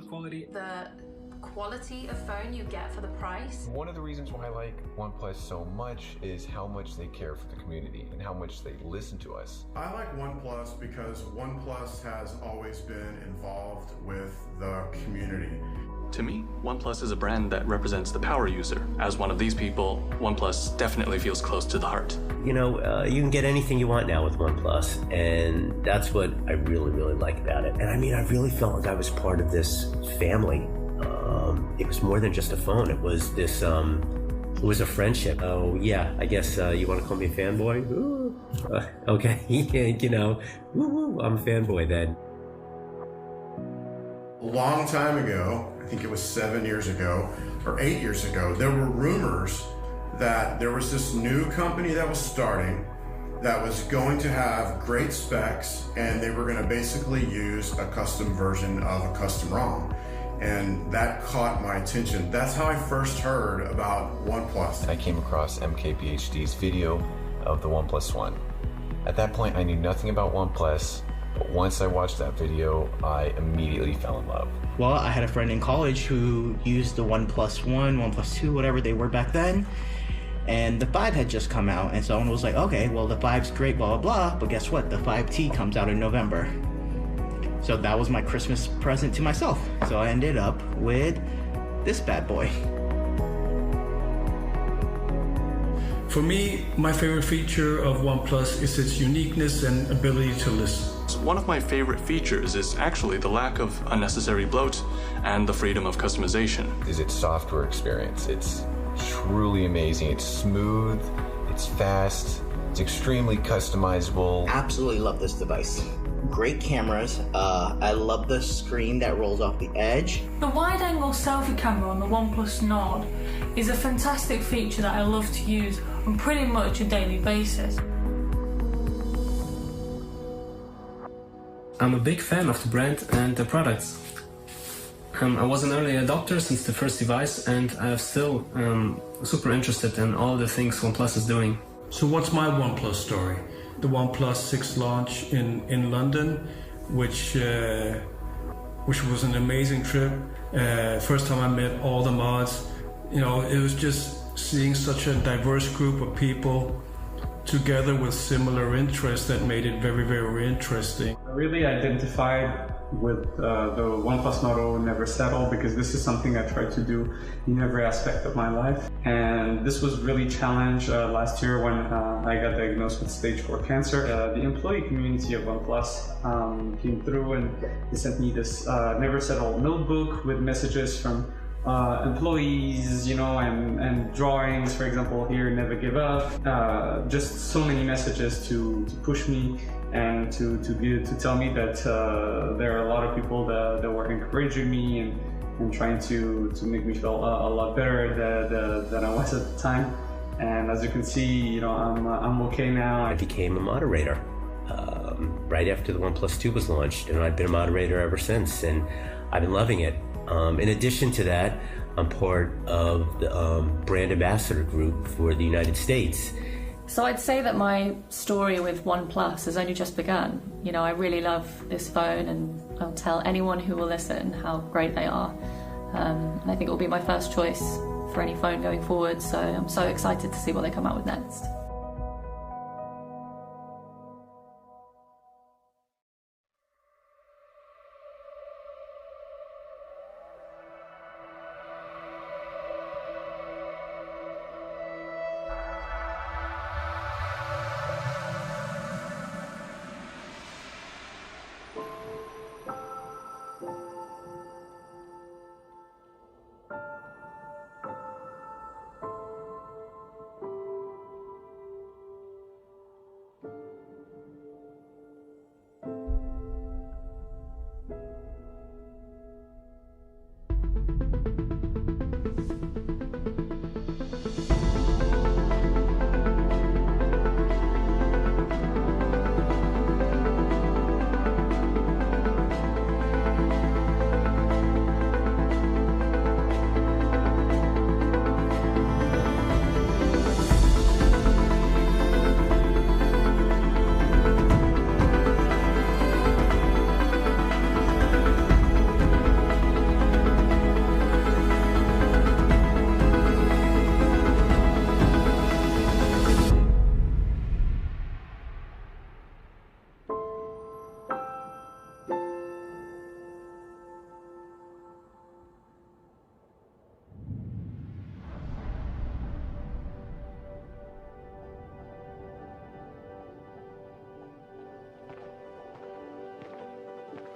build quality. The quality of phone you get for the price. One of the reasons why I like OnePlus so much is how much they care for the community and how much they listen to us. I like OnePlus because OnePlus has always been involved with the community. To me, OnePlus is a brand that represents the power user. As one of these people, OnePlus definitely feels close to the heart. You know, you can get anything you want now with OnePlus, and that's what I really, really like about it. And I mean, I really felt like I was part of this family. It was more than just a phone. It was this, it was a friendship. Oh yeah, I guess you want to call me a fanboy? Ooh. Okay, you know, woo, I'm a fanboy then. A long time ago, I think it was 7 years ago or 8 years ago, there were rumors that there was this new company that was starting that was going to have great specs, and they were going to basically use a custom version of a custom ROM. And that caught my attention. That's how I first heard about OnePlus. I came across MKBHD's video of the OnePlus One. At that point, I knew nothing about OnePlus, but once I watched that video, I immediately fell in love. Well, I had a friend in college who used the OnePlus One, OnePlus Two, whatever they were back then, and the 5 had just come out, and someone was like, okay, well, the 5's great, blah, blah, blah, but guess what? The 5T comes out in November. So that was my Christmas present to myself. So I ended up with this bad boy. For me, my favorite feature of OnePlus is its uniqueness and ability to listen. One of my favorite features is actually the lack of unnecessary bloat and the freedom of customization. Is its software experience. It's truly amazing. It's smooth, it's fast, it's extremely customizable. Absolutely love this device. Great cameras. I love the screen that rolls off the edge. The wide-angle selfie camera on the OnePlus Nord is a fantastic feature that I love to use on pretty much a daily basis. I'm a big fan of the brand and the products. I was an early adopter since the first device, and I'm still super interested in all the things OnePlus is doing. So what's my OnePlus story? The OnePlus 6 launch in London, which was an amazing trip. First time I met all the mods. You know, it was just seeing such a diverse group of people together with similar interests that made it very, very interesting. I really identified with the OnePlus motto, never settle, because this is something I try to do in every aspect of my life. And this was really challenged last year when I got diagnosed with stage 4 cancer. The employee community of OnePlus came through and they sent me this never settle notebook with messages from employees, you know, and drawings, for example, here, never give up. Just so many messages to push me and to tell me that there are a lot of people that were encouraging me and trying to make me feel a lot better than I was at the time. And as you can see, you know, I'm okay now. I became a moderator right after the OnePlus 2 was launched, and I've been a moderator ever since, and I've been loving it. In addition to that, I'm part of the brand ambassador group for the United States. So I'd say that my story with OnePlus has only just begun. You know, I really love this phone, and I'll tell anyone who will listen how great they are. And I think it will be my first choice for any phone going forward, so I'm so excited to see what they come out with next.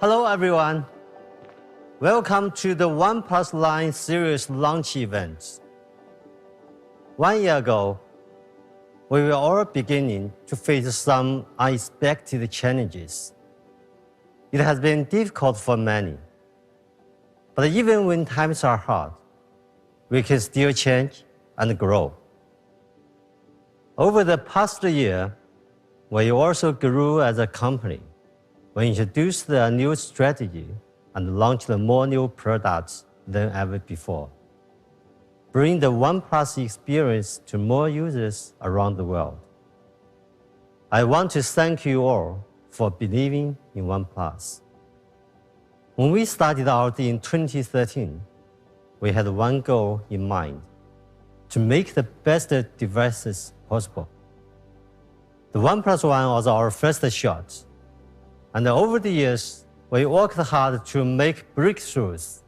Hello everyone. Welcome to the OnePlus line series launch event. 1 year ago, we were all beginning to face some unexpected challenges. It has been difficult for many. But even when times are hard, we can still change and grow. Over the past year, we also grew as a company. We introduced a new strategy and launched more new products than ever before. Bring the OnePlus experience to more users around the world. I want to thank you all for believing in OnePlus. When we started out in 2013, we had one goal in mind: to make the best devices possible. The OnePlus One was our first shot, and over the years, we worked hard to make breakthroughs: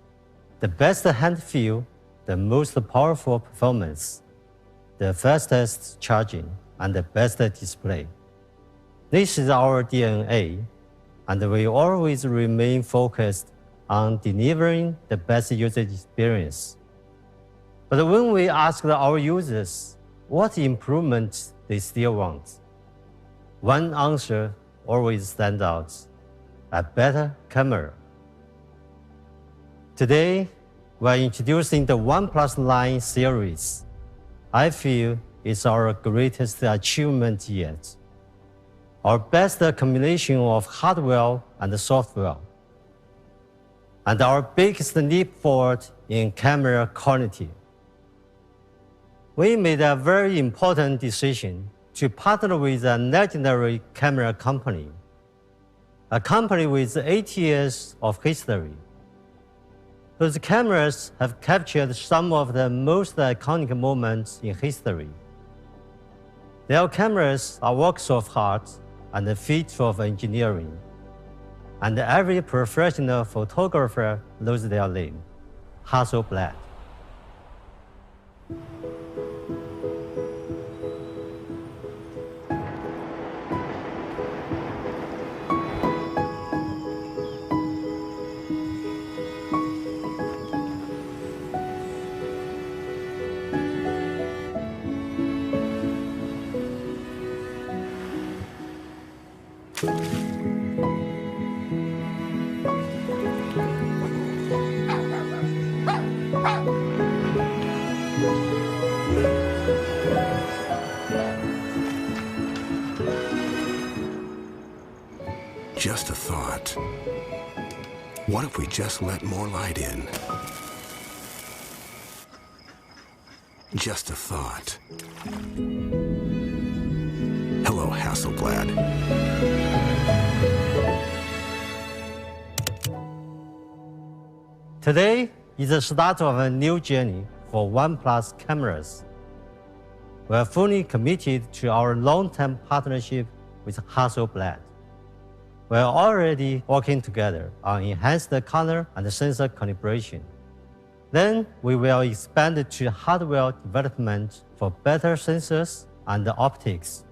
the best hand feel, the most powerful performance, the fastest charging, and the best display. This is our DNA, and we always remain focused on delivering the best user experience. But when we asked our users what improvements they still want, one answer always stands out: a better camera. Today, we're introducing the OnePlus line series. I feel it's our greatest achievement yet. Our best combination of hardware and software, and our biggest leap forward in camera quality. We made a very important decision to partner with a legendary camera company, a company with 80 years of history, whose cameras have captured some of the most iconic moments in history. Their cameras are works of art and a feat of engineering, and every professional photographer knows their name: Hasselblad. Just a thought. What if we just let more light in? Just a thought. Hello, Hasselblad. Today is the start of a new journey for OnePlus cameras. We are fully committed to our long-term partnership with Hasselblad. We are already working together on enhanced color and sensor calibration. Then we will expand to hardware development for better sensors and optics.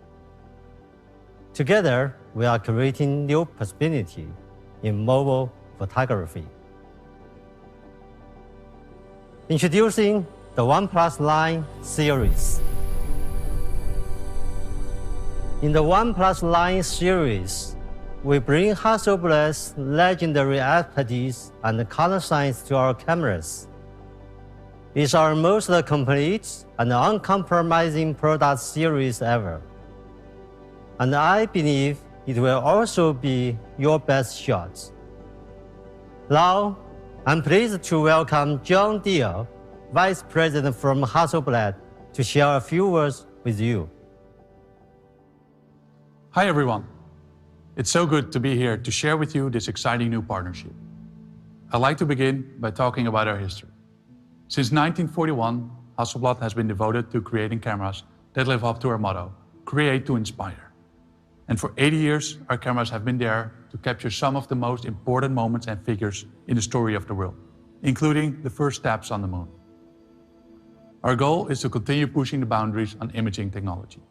Together, we are creating new possibility in mobile photography. Introducing the OnePlus line series. In the OnePlus line series, we bring Hasselblad's legendary expertise and color science to our cameras. It's our most complete and uncompromising product series ever. And I believe it will also be your best shot. Now, I'm pleased to welcome John Deere, Vice President from Hasselblad, to share a few words with you. Hi everyone. It's so good to be here to share with you this exciting new partnership. I'd like to begin by talking about our history. Since 1941, Hasselblad has been devoted to creating cameras that live up to our motto, create to inspire. And for 80 years, our cameras have been there to capture some of the most important moments and figures in the story of the world, including the first steps on the moon. Our goal is to continue pushing the boundaries on imaging technology.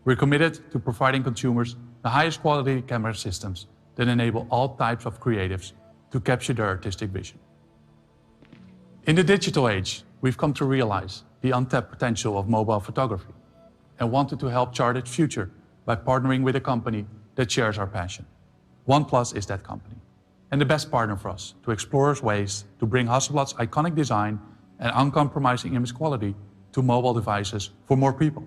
We're committed to providing consumers the highest quality camera systems that enable all types of creatives to capture their artistic vision. In the digital age, we've come to realize the untapped potential of mobile photography and wanted to help chart its future by partnering with a company that shares our passion. OnePlus is that company, and the best partner for us to explore ways to bring Hasselblad's iconic design and uncompromising image quality to mobile devices for more people.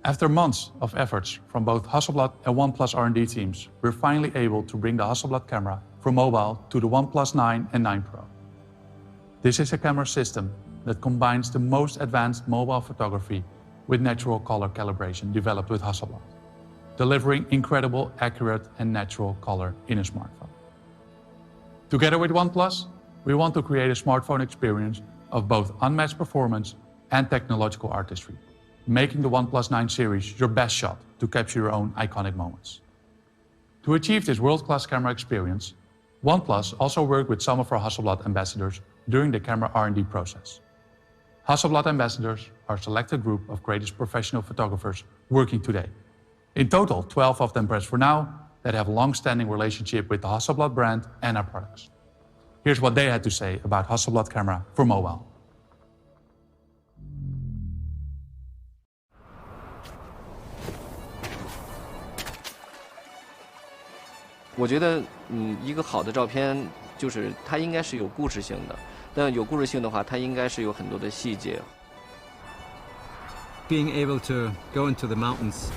After months of efforts from both Hasselblad and OnePlus R&D teams, we're finally able to bring the Hasselblad camera for mobile to the OnePlus 9 and 9 Pro. This is a camera system that combines the most advanced mobile photography with natural color calibration developed with Hasselblad, delivering incredible, accurate and natural color in a smartphone. Together with OnePlus, we want to create a smartphone experience of both unmatched performance and technological artistry, making the OnePlus 9 series your best shot to capture your own iconic moments. To achieve this world-class camera experience, OnePlus also worked with some of our Hasselblad ambassadors during the camera R&D process. Hasselblad ambassadors are a selected group of greatest professional photographers working today. In total, 12 of them press for now that have a long-standing relationship with the Hasselblad brand and our products. Here's what they had to say about Hasselblad camera for mobile.我觉得，一个好的照片就是它应该是有故事性的，但有故事性的话，它应该是有很多的细节。Being able to go into the mountains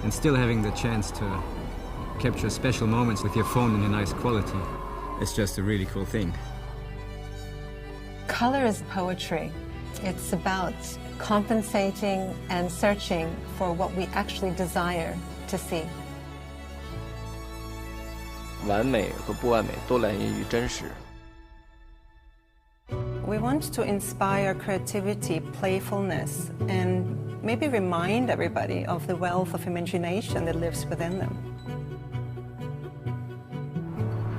and still having the chance to capture special moments with your phone in a nice quality is just a really cool thing. Color is poetry. It's about compensating and searching for what we actually desire to see. 完美和不完美都来源于真实。We want to inspire creativity, playfulness, and maybe remind everybody of the wealth of imagination that lives within them.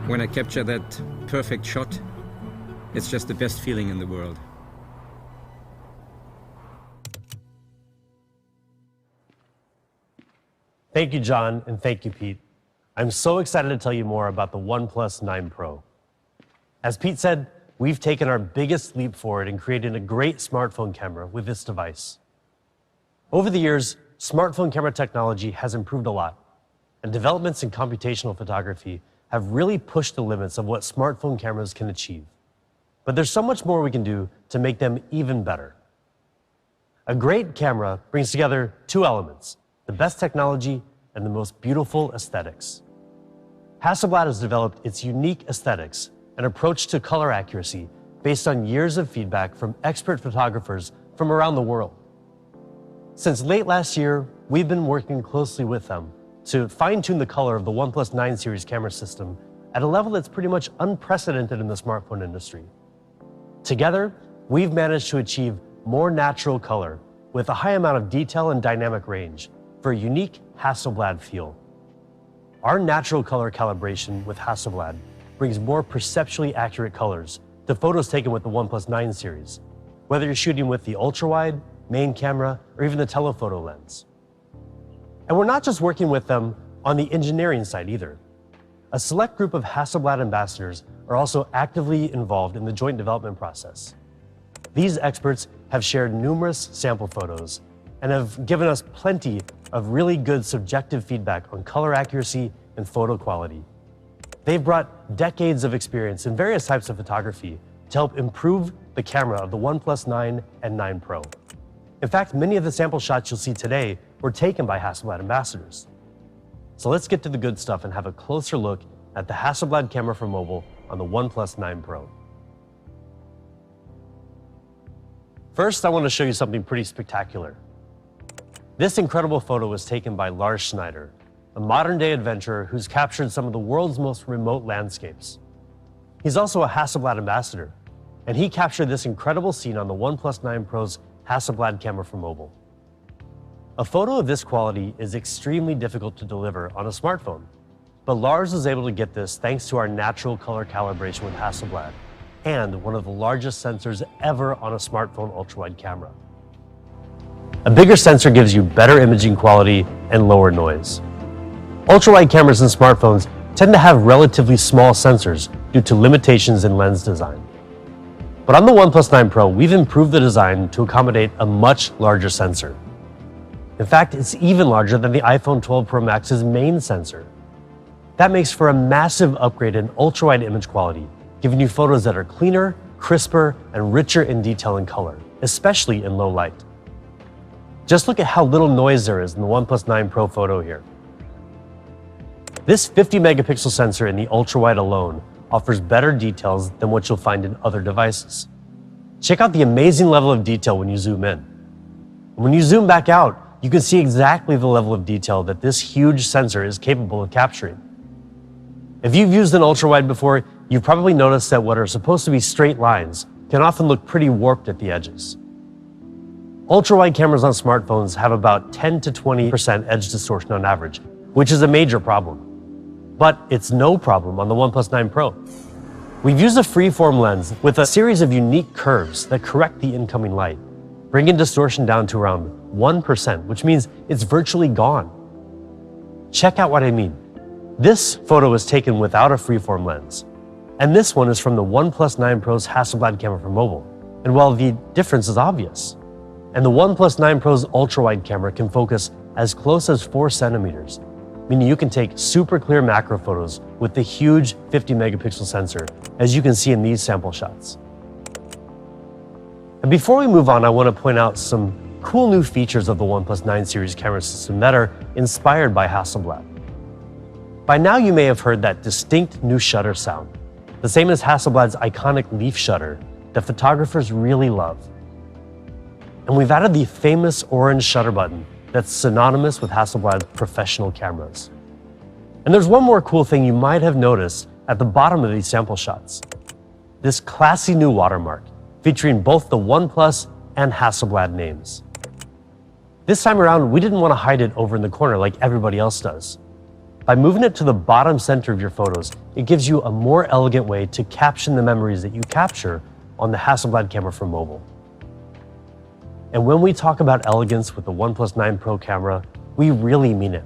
When I capture that perfect shot, it's just the best feeling in the world. Thank you, John, and thank you, Pete. I'm so excited to tell you more about the OnePlus 9 Pro. As Pete said, we've taken our biggest leap forward in creating a great smartphone camera with this device. Over the years, smartphone camera technology has improved a lot, and developments in computational photography have really pushed the limits of what smartphone cameras can achieve. But there's so much more we can do to make them even better. A great camera brings together two elements: the best technology and the most beautiful aesthetics. Hasselblad has developed its unique aesthetics and approach to color accuracy based on years of feedback from expert photographers from around the world. Since late last year, we've been working closely with them to fine-tune the color of the OnePlus 9 series camera system at a level that's pretty much unprecedented in the smartphone industry. Together, we've managed to achieve more natural color with a high amount of detail and dynamic range for a unique Hasselblad feel. Our natural color calibration with Hasselblad brings more perceptually accurate colors to photos taken with the OnePlus 9 series, whether you're shooting with the ultra-wide, main camera, or even the telephoto lens. And we're not just working with them on the engineering side either. A select group of Hasselblad ambassadors are also actively involved in the joint development process. These experts have shared numerous sample photos and have given us plenty of really good subjective feedback on color accuracy and photo quality. They've brought decades of experience in various types of photography to help improve the camera of the OnePlus 9 and 9 Pro. In fact, many of the sample shots you'll see today were taken by Hasselblad ambassadors. So let's get to the good stuff and have a closer look at the Hasselblad camera for mobile on the OnePlus 9 Pro. First, I want to show you something pretty spectacular. This incredible photo was taken by Lars Schneider, a modern-day adventurer who's captured some of the world's most remote landscapes. He's also a Hasselblad ambassador, and he captured this incredible scene on the OnePlus 9 Pro's Hasselblad camera for mobile. A photo of this quality is extremely difficult to deliver on a smartphone, but Lars was able to get this thanks to our natural color calibration with Hasselblad and one of the largest sensors ever on a smartphone ultra-wide camera. A bigger sensor gives you better imaging quality and lower noise. Ultra-wide cameras in smartphones tend to have relatively small sensors due to limitations in lens design. But on the OnePlus 9 Pro, we've improved the design to accommodate a much larger sensor. In fact, it's even larger than the iPhone 12 Pro Max's main sensor. That makes for a massive upgrade in ultra-wide image quality, giving you photos that are cleaner, crisper, and richer in detail and color, especially in low light. Just look at how little noise there is in the OnePlus 9 Pro photo here. This 50 megapixel sensor in the ultra-wide alone offers better details than what you'll find in other devices. Check out the amazing level of detail when you zoom in. When you zoom back out, you can see exactly the level of detail that this huge sensor is capable of capturing. If you've used an ultra-wide before, you've probably noticed that what are supposed to be straight lines can often look pretty warped at the edges. Ultra-wide cameras on smartphones have about 10 to 20% edge distortion on average, which is a major problem. But it's no problem on the OnePlus 9 Pro. We've used a freeform lens with a series of unique curves that correct the incoming light, bringing distortion down to around 1%, which means it's virtually gone. Check out what I mean. This photo was taken without a freeform lens, and this one is from the OnePlus 9 Pro's Hasselblad camera for mobile. And while the difference is obvious, and the OnePlus 9 Pro's ultra-wide camera can focus as close as 4 centimeters, meaning you can take super clear macro photos with the huge 50 megapixel sensor, as you can see in these sample shots. And before we move on, I want to point out some cool new features of the OnePlus 9 series camera system that are inspired by Hasselblad. By now you may have heard that distinct new shutter sound, the same as Hasselblad's iconic leaf shutter that photographers really love. And we've added the famous orange shutter button that's synonymous with Hasselblad's professional cameras. And there's one more cool thing you might have noticed at the bottom of these sample shots. This classy new watermark, featuring both the OnePlus and Hasselblad names. This time around, we didn't want to hide it over in the corner like everybody else does. By moving it to the bottom center of your photos, it gives you a more elegant way to caption the memories that you capture on the Hasselblad camera for mobile. And when we talk about elegance with the OnePlus 9 Pro camera, we really mean it.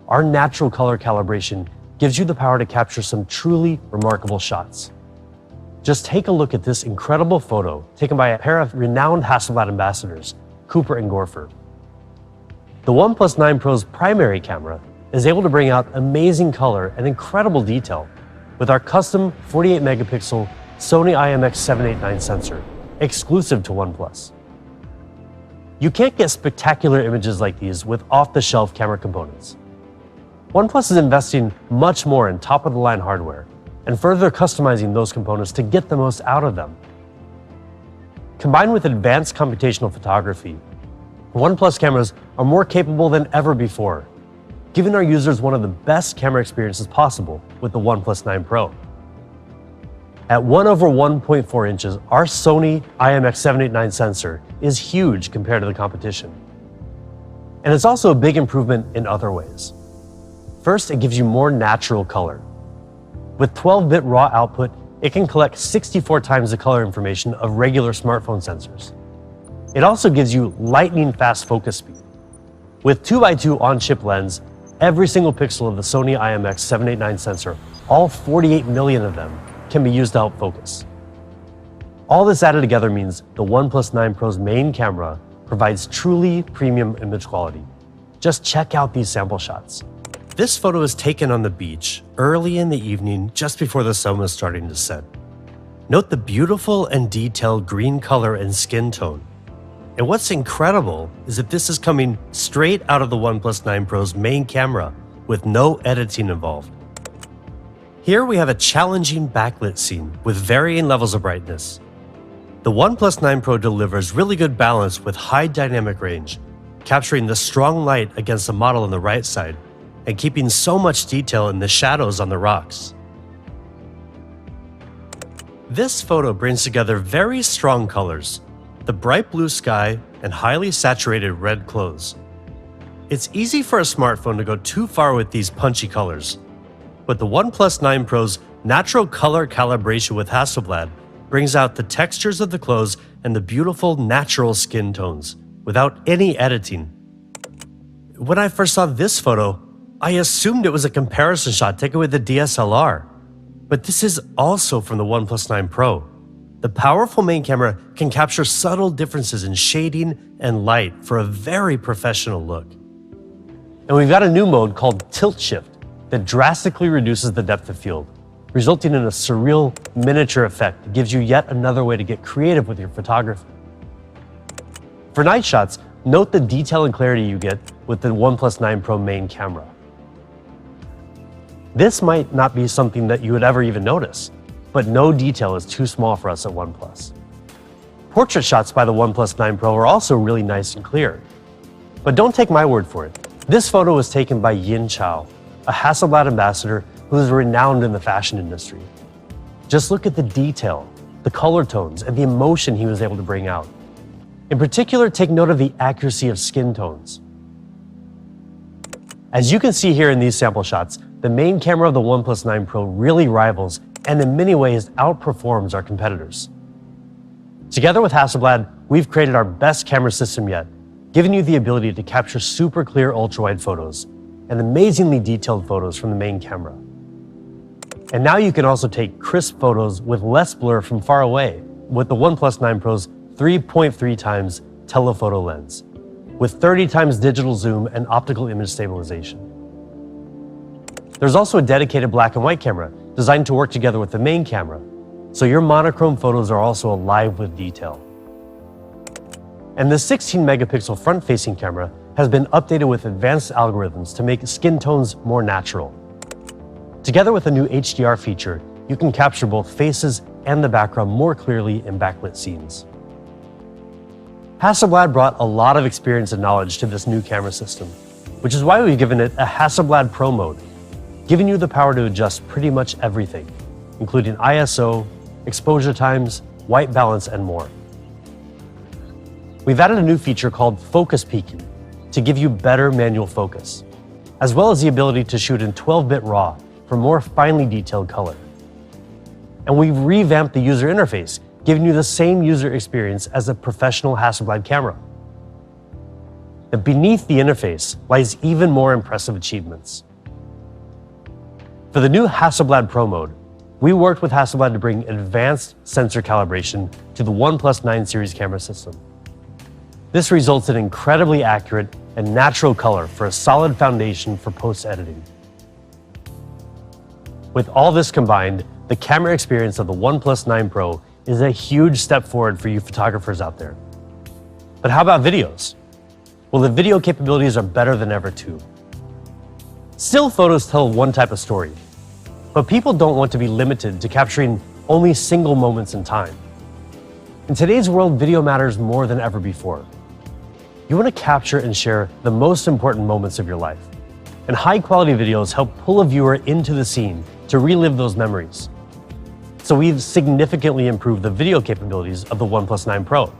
Our natural color calibration gives you the power to capture some truly remarkable shots. Just take a look at this incredible photo taken by a pair of renowned Hasselblad ambassadors, Cooper and Gorfer. The OnePlus 9 Pro's primary camera is able to bring out amazing color and incredible detail with our custom 48 megapixel Sony IMX789 sensor, exclusive to OnePlus. You can't get spectacular images like these with off-the-shelf camera components. OnePlus is investing much more in top-of-the-line hardware and further customizing those components to get the most out of them. Combined with advanced computational photography, OnePlus cameras are more capable than ever before, giving our users one of the best camera experiences possible with the OnePlus 9 Pro. At 1/1.4 inches, our Sony IMX789 sensor is huge compared to the competition. And it's also a big improvement in other ways. First, it gives you more natural color. With 12-bit raw output, it can collect 64 times the color information of regular smartphone sensors. It also gives you lightning-fast focus speed. With 2x2 on-chip lens, every single pixel of the Sony IMX789 sensor, all 48 million of them, can be used to help focus. All this added together means the OnePlus 9 Pro's main camera provides truly premium image quality. Just check out these sample shots. This photo is taken on the beach early in the evening just before the sun was starting to set. Note the beautiful and detailed green color and skin tone. And what's incredible is that this is coming straight out of the OnePlus 9 Pro's main camera with no editing involved. Here we have a challenging backlit scene with varying levels of brightness. The OnePlus 9 Pro delivers really good balance with high dynamic range, capturing the strong light against the model on the right side and keeping so much detail in the shadows on the rocks. This photo brings together very strong colors, the bright blue sky and highly saturated red clothes. It's easy for a smartphone to go too far with these punchy colors, but the OnePlus 9 Pro's natural color calibration with Hasselblad brings out the textures of the clothes and the beautiful natural skin tones without any editing. When I first saw this photo, I assumed it was a comparison shot taken with the DSLR. But this is also from the OnePlus 9 Pro. The powerful main camera can capture subtle differences in shading and light for a very professional look. And we've got a new mode called Tilt Shift that drastically reduces the depth of field, resulting in a surreal miniature effect that gives you yet another way to get creative with your photography. For night shots, note the detail and clarity you get with the OnePlus 9 Pro main camera. This might not be something that you would ever even notice, but no detail is too small for us at OnePlus. Portrait shots by the OnePlus 9 Pro are also really nice and clear. But don't take my word for it. This photo was taken by Yin Chao, a Hasselblad ambassador who is renowned in the fashion industry. Just look at the detail, the color tones, and the emotion he was able to bring out. In particular, take note of the accuracy of skin tones. As you can see here in these sample shots, the main camera of the OnePlus 9 Pro really rivals and in many ways outperforms our competitors. Together with Hasselblad, we've created our best camera system yet, giving you the ability to capture super clear ultra-wide photos and amazingly detailed photos from the main camera. And now you can also take crisp photos with less blur from far away with the OnePlus 9 Pro's 3.3 times telephoto lens, with 30 times digital zoom and optical image stabilization. There's also a dedicated black and white camera designed to work together with the main camera, so your monochrome photos are also alive with detail. And the 16 megapixel front-facing camera has been updated with advanced algorithms to make skin tones more natural. Together with a new HDR feature, you can capture both faces and the background more clearly in backlit scenes. Hasselblad brought a lot of experience and knowledge to this new camera system, which is why we've given it a Hasselblad Pro mode, giving you the power to adjust pretty much everything, including ISO, exposure times, white balance, and more. We've added a new feature called focus peaking to give you better manual focus, as well as the ability to shoot in 12-bit RAW for more finely detailed color. And we've revamped the user interface, giving you the same user experience as a professional Hasselblad camera. And beneath the interface lies even more impressive achievements. For the new Hasselblad Pro mode, we worked with Hasselblad to bring advanced sensor calibration to the OnePlus 9 series camera system. This results in incredibly accurate and natural color for a solid foundation for post-editing. With all this combined, the camera experience of the OnePlus 9 Pro is a huge step forward for you photographers out there. But how about videos? Well, the video capabilities are better than ever too. Still photos tell one type of story, but people don't want to be limited to capturing only single moments in time. In today's world, video matters more than ever before. You want to capture and share the most important moments of your life, and high-quality videos help pull a viewer into the scene to relive those memories. So we've significantly improved the video capabilities of the OnePlus 9 Pro.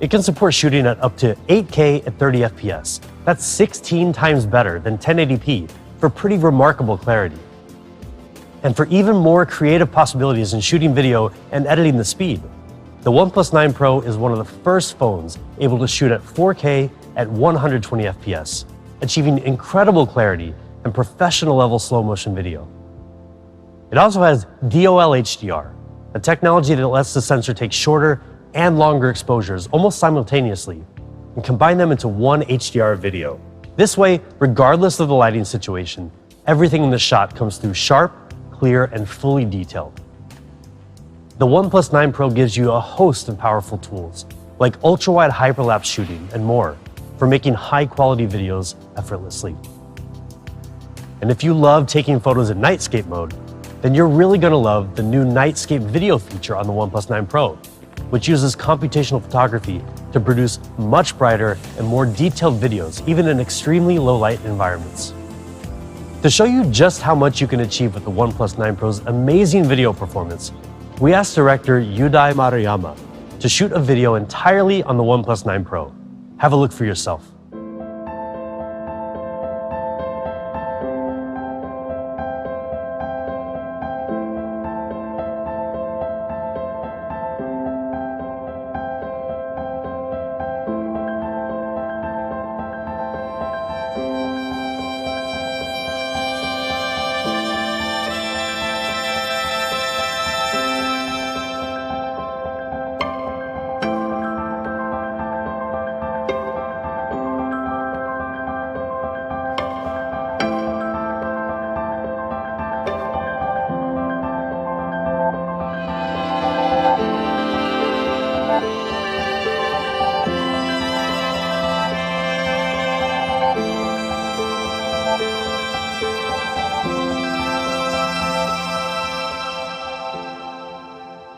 It can support shooting at up to 8K at 30 FPS. That's 16 times better than 1080p for pretty remarkable clarity. And for even more creative possibilities in shooting video and editing the speed, the OnePlus 9 Pro is one of the first phones able to shoot at 4K at 120 FPS, achieving incredible clarity and professional-level slow-motion video. It also has DOL HDR, a technology that lets the sensor take shorter and longer exposures almost simultaneously and combine them into one HDR video. This way, regardless of the lighting situation, everything in the shot comes through sharp, clear, and fully detailed. The OnePlus 9 Pro gives you a host of powerful tools, like ultra-wide hyperlapse shooting and more, for making high-quality videos effortlessly. And if you love taking photos in nightscape mode, then you're really going to love the new Nightscape video feature on the OnePlus 9 Pro, which uses computational photography to produce much brighter and more detailed videos, even in extremely low-light environments. To show you just how much you can achieve with the OnePlus 9 Pro's amazing video performance, we asked director Yudai Maruyama to shoot a video entirely on the OnePlus 9 Pro. Have a look for yourself.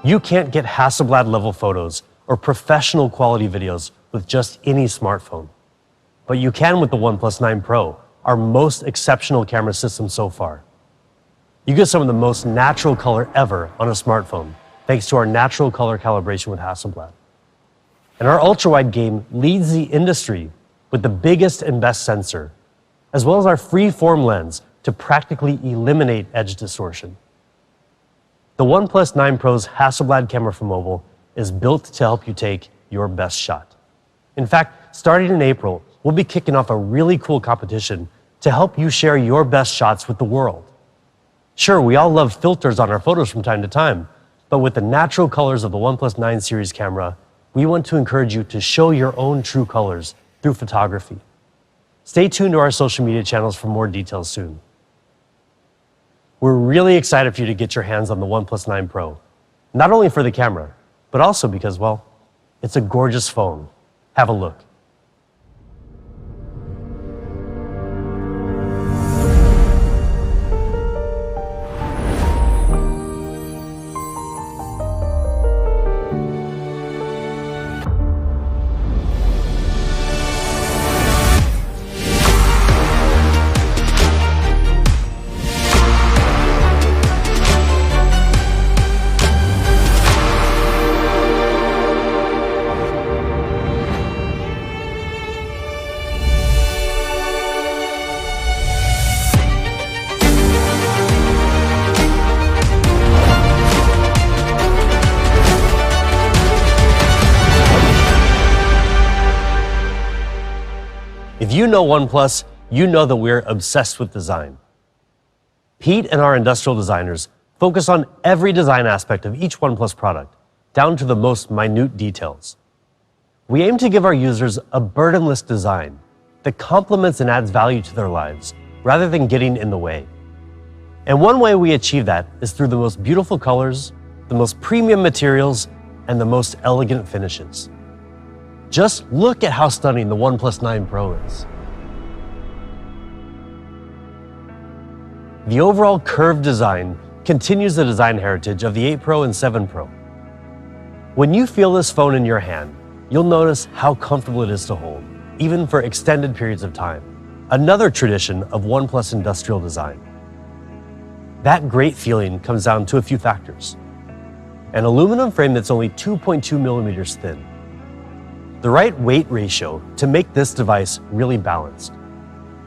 You can't get Hasselblad level photos or professional quality videos with just any smartphone. But you can with the OnePlus 9 Pro, our most exceptional camera system so far. You get some of the most natural color ever on a smartphone, thanks to our natural color calibration with Hasselblad. And our ultra-wide game leads the industry with the biggest and best sensor, as well as our Freeform lens to practically eliminate edge distortion. The OnePlus 9 Pro's Hasselblad camera for mobile is built to help you take your best shot. In fact, starting in April, we'll be kicking off a really cool competition to help you share your best shots with the world. Sure, we all love filters on our photos from time to time, but with the natural colors of the OnePlus 9 series camera, we want to encourage you to show your own true colors through photography. Stay tuned to our social media channels for more details soon. We're really excited for you to get your hands on the OnePlus 9 Pro, not only for the camera, but also because, well, it's a gorgeous phone. Have a look. If you know OnePlus, you know that we're obsessed with design. Pete and our industrial designers focus on every design aspect of each OnePlus product, down to the most minute details. We aim to give our users a burdenless design that complements and adds value to their lives, rather than getting in the way. And one way we achieve that is through the most beautiful colors, the most premium materials, and the most elegant finishes. Just look at how stunning the OnePlus 9 Pro is. The overall curved design continues the design heritage of the 8 Pro and 7 Pro. When you feel this phone in your hand, you'll notice how comfortable it is to hold, even for extended periods of time. Another tradition of OnePlus industrial design. That great feeling comes down to a few factors. An aluminum frame that's only 2.2 millimeters thin. The right weight ratio to make this device really balanced.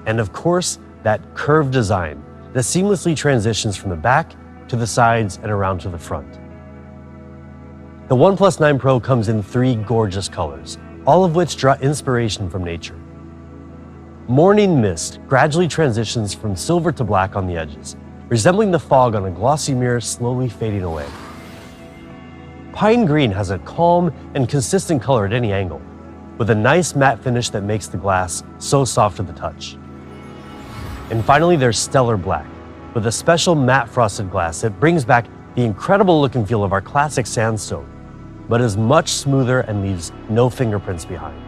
And of course, that curved design that seamlessly transitions from the back to the sides and around to the front. The OnePlus 9 Pro comes in 3 gorgeous colors, all of which draw inspiration from nature. Morning mist gradually transitions from silver to black on the edges, resembling the fog on a glossy mirror slowly fading away. Pine green has a calm and consistent color at any angle, with a nice matte finish that makes the glass so soft to the touch. And finally, there's stellar black, with a special matte frosted glass that brings back the incredible look and feel of our classic sandstone, but is much smoother and leaves no fingerprints behind.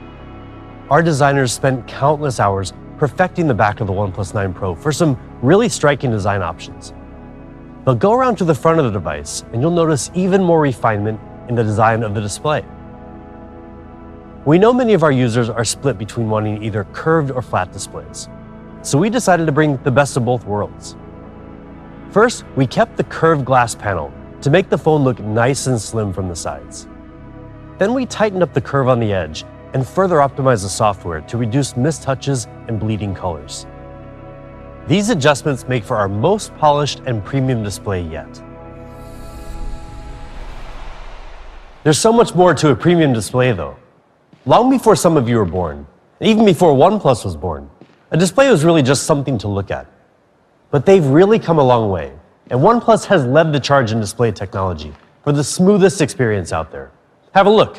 Our designers spent countless hours perfecting the back of the OnePlus 9 Pro for some really striking design options. But go around to the front of the device and you'll notice even more refinement in the design of the display. We know many of our users are split between wanting either curved or flat displays, so we decided to bring the best of both worlds. First, we kept the curved glass panel to make the phone look nice and slim from the sides. Then we tightened up the curve on the edge and further optimized the software to reduce mistouches and bleeding colors. These adjustments make for our most polished and premium display yet. There's so much more to a premium display though. Long before some of you were born, and even before OnePlus was born, a display was really just something to look at. But they've really come a long way, and OnePlus has led the charge in display technology for the smoothest experience out there. Have a look.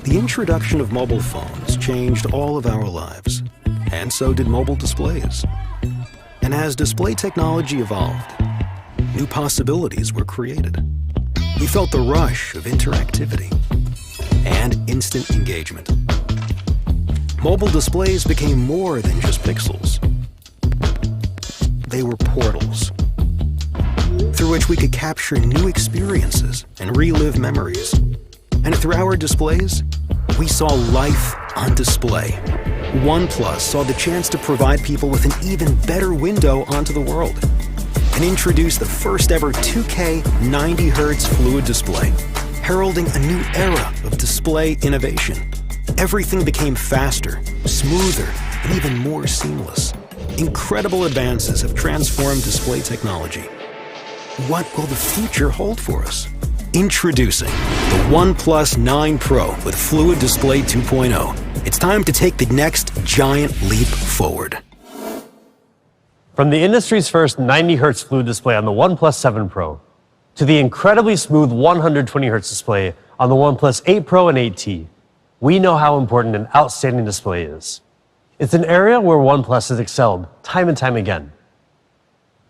The introduction of mobile phones changed all of our lives, and so did mobile displays. And as display technology evolved, new possibilities were created. We felt the rush of interactivity and instant engagement. mobile displays became more than just pixels. They were portals through which we could capture new experiences and relive memories. And through our displays, we saw life on display. OnePlus saw the chance to provide people with an even better window onto the world and introduced the first ever 2K 90Hz fluid display, heralding a new era of display innovation. Everything became faster, smoother, and even more seamless. Incredible advances have transformed display technology. What will the future hold for us? Introducing the OnePlus 9 Pro with Fluid Display 2.0. It's time to take the next giant leap forward. From the industry's first 90Hz fluid display on the OnePlus 7 Pro, to the incredibly smooth 120Hz display on the OnePlus 8 Pro and 8T, we know how important an outstanding display is. It's an area where OnePlus has excelled time and time again.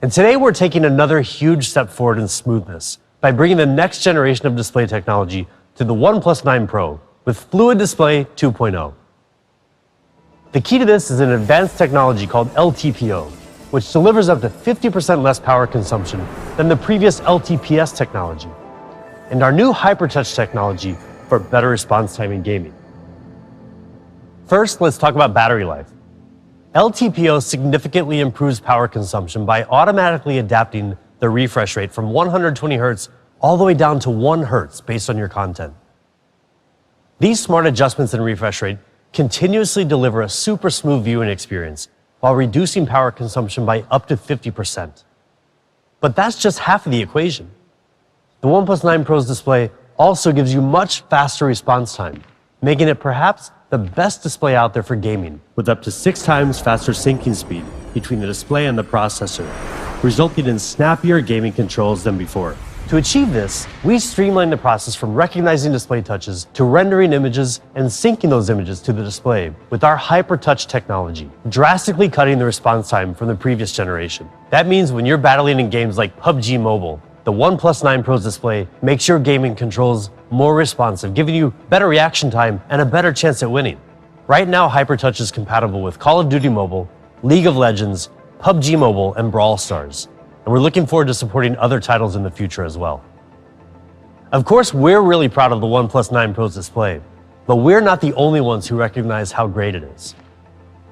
And today we're taking another huge step forward in smoothness by bringing the next generation of display technology to the OnePlus 9 Pro with Fluid Display 2.0. The key to this is an advanced technology called LTPO, which delivers up to 50% less power consumption than the previous LTPS technology, and our new HyperTouch technology for better response time in gaming. First, let's talk about battery life. LTPO significantly improves power consumption by automatically adapting the refresh rate from 120 Hz all the way down to 1 Hz based on your content. These smart adjustments in refresh rate continuously deliver a super smooth viewing experience while reducing power consumption by up to 50%. But that's just half of the equation. The OnePlus 9 Pro's display also gives you much faster response time, making it perhaps the best display out there for gaming, with up to 6 times faster syncing speed between the display and the processor, resulting in snappier gaming controls than before. To achieve this, we streamlined the process from recognizing display touches to rendering images and syncing those images to the display with our HyperTouch technology, drastically cutting the response time from the previous generation. That means when you're battling in games like PUBG Mobile, the OnePlus 9 Pro's display makes your gaming controls more responsive, giving you better reaction time and a better chance at winning. Right now, HyperTouch is compatible with Call of Duty Mobile, League of Legends, PUBG Mobile, and Brawl Stars. And we're looking forward to supporting other titles in the future as well. Of course, we're really proud of the OnePlus 9 Pro's display, but we're not the only ones who recognize how great it is.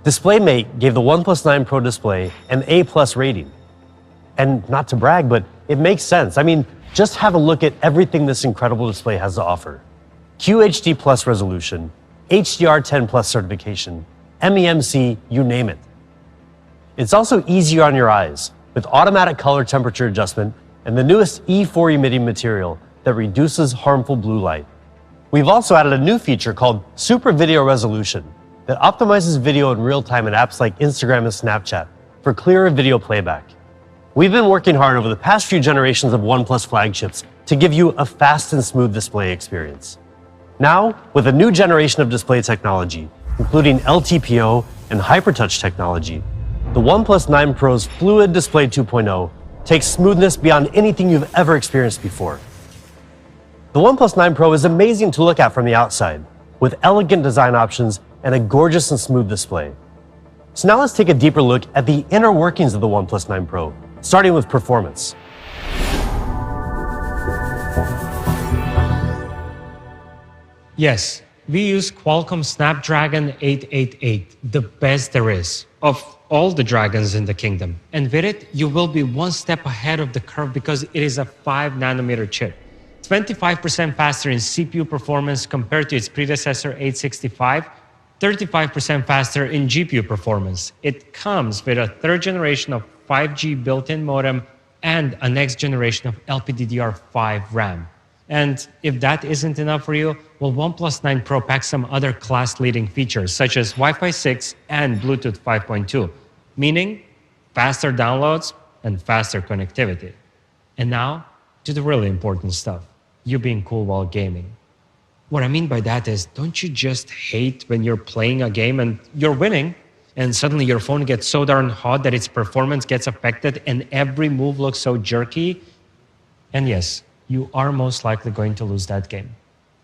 DisplayMate gave the OnePlus 9 Pro display an A+ rating. And not to brag, but it makes sense. I mean, just have a look at everything this incredible display has to offer. QHD Plus resolution, HDR10 Plus certification, MEMC, you name it. It's also easier on your eyes, with automatic color temperature adjustment and the newest E4 emitting material that reduces harmful blue light. We've also added a new feature called Super Video Resolution that optimizes video in real time in apps like Instagram and Snapchat for clearer video playback. We've been working hard over the past few generations of OnePlus flagships to give you a fast and smooth display experience. Now, with a new generation of display technology, including LTPO and HyperTouch technology, the OnePlus 9 Pro's Fluid Display 2.0 takes smoothness beyond anything you've ever experienced before. The OnePlus 9 Pro is amazing to look at from the outside, with elegant design options and a gorgeous and smooth display. So now let's take a deeper look at the inner workings of the OnePlus 9 Pro, starting with performance. Yes, we use Qualcomm Snapdragon 888, the best there is of all the dragons in the kingdom. And with it, you will be one step ahead of the curve because it is a 5nm chip. 25% faster in CPU performance compared to its predecessor 865, 35% faster in GPU performance. It comes with a 3rd generation of 5G built-in modem and a next generation of LPDDR5 RAM. And if that isn't enough for you, well, OnePlus 9 Pro packs some other class-leading features such as Wi-Fi 6 and Bluetooth 5.2, meaning faster downloads and faster connectivity. And now to the really important stuff, you being cool while gaming. What I mean by that is, don't you just hate when you're playing a game and you're winning, and suddenly your phone gets so darn hot that its performance gets affected and every move looks so jerky? And yes, you are most likely going to lose that game.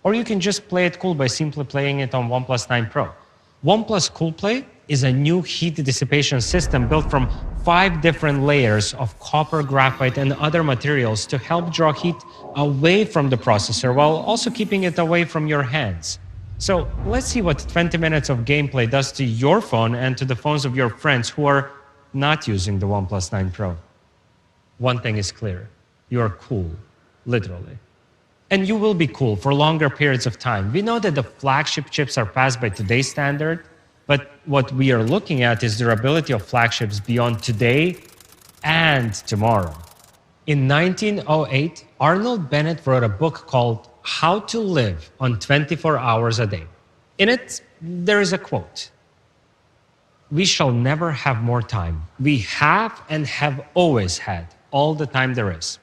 Or you can just play it cool by simply playing it on OnePlus 9 Pro. OnePlus CoolPlay is a new heat dissipation system built from 5 different layers of copper, graphite, and other materials to help draw heat away from the processor while also keeping it away from your hands. So let's see what 20 minutes of gameplay does to your phone and to the phones of your friends who are not using the OnePlus 9 Pro. One thing is clear, you are cool, literally. And you will be cool for longer periods of time. We know that the flagship chips are fast by today's standard, but what we are looking at is durability of flagships beyond today and tomorrow. In 1908, Arnold Bennett wrote a book called How to Live on 24 Hours a Day. In it, there is a quote: "We shall never have more time. We have and have always had all the time there is."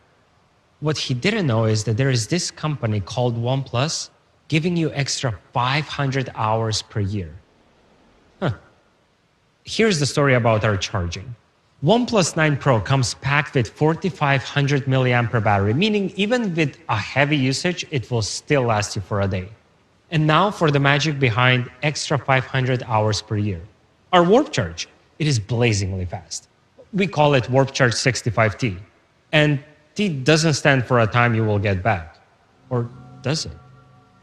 What he didn't know is that there is this company called OnePlus giving you extra 500 hours per year. Here's the story about our charging. OnePlus 9 Pro comes packed with 4500 milliampere battery, meaning even with a heavy usage, it will still last you for a day. And now for the magic behind extra 500 hours per year. Our Warp Charge, it is blazingly fast. We call it Warp Charge 65T. And T doesn't stand for a time you will get back. Or does it?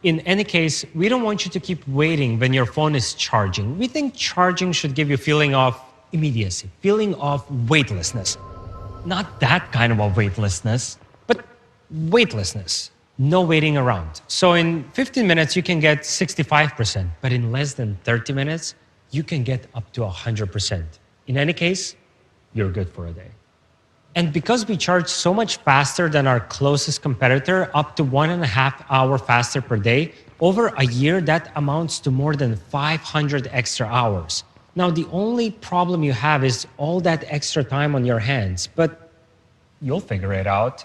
In any case, we don't want you to keep waiting when your phone is charging. We think charging should give you a feeling of immediacy, feeling of weightlessness. Not that kind of a weightlessness, but weightlessness. No waiting around. So in 15 minutes, you can get 65%, but in less than 30 minutes, you can get up to 100%. In any case, you're good for a day. And because we charge so much faster than our closest competitor, up to 1.5 hours faster per day, over a year, that amounts to more than 500 extra hours. Now, the only problem you have is all that extra time on your hands, but you'll figure it out.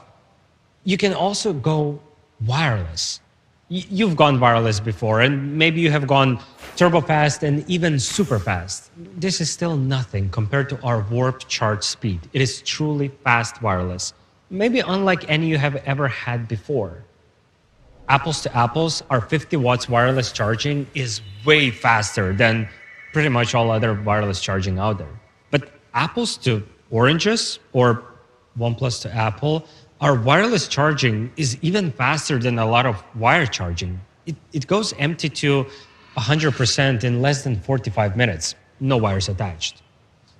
You can also go wireless. You've gone wireless before, and maybe you have gone turbo fast and even super fast. This is still nothing compared to our Warp Charge speed. It is truly fast wireless, maybe unlike any you have ever had before. Apples to apples, our 50 watts wireless charging is way faster than pretty much all other wireless charging out there. But apples to oranges, or OnePlus to Apple, our wireless charging is even faster than a lot of wire charging. It goes empty to 100% in less than 45 minutes, no wires attached.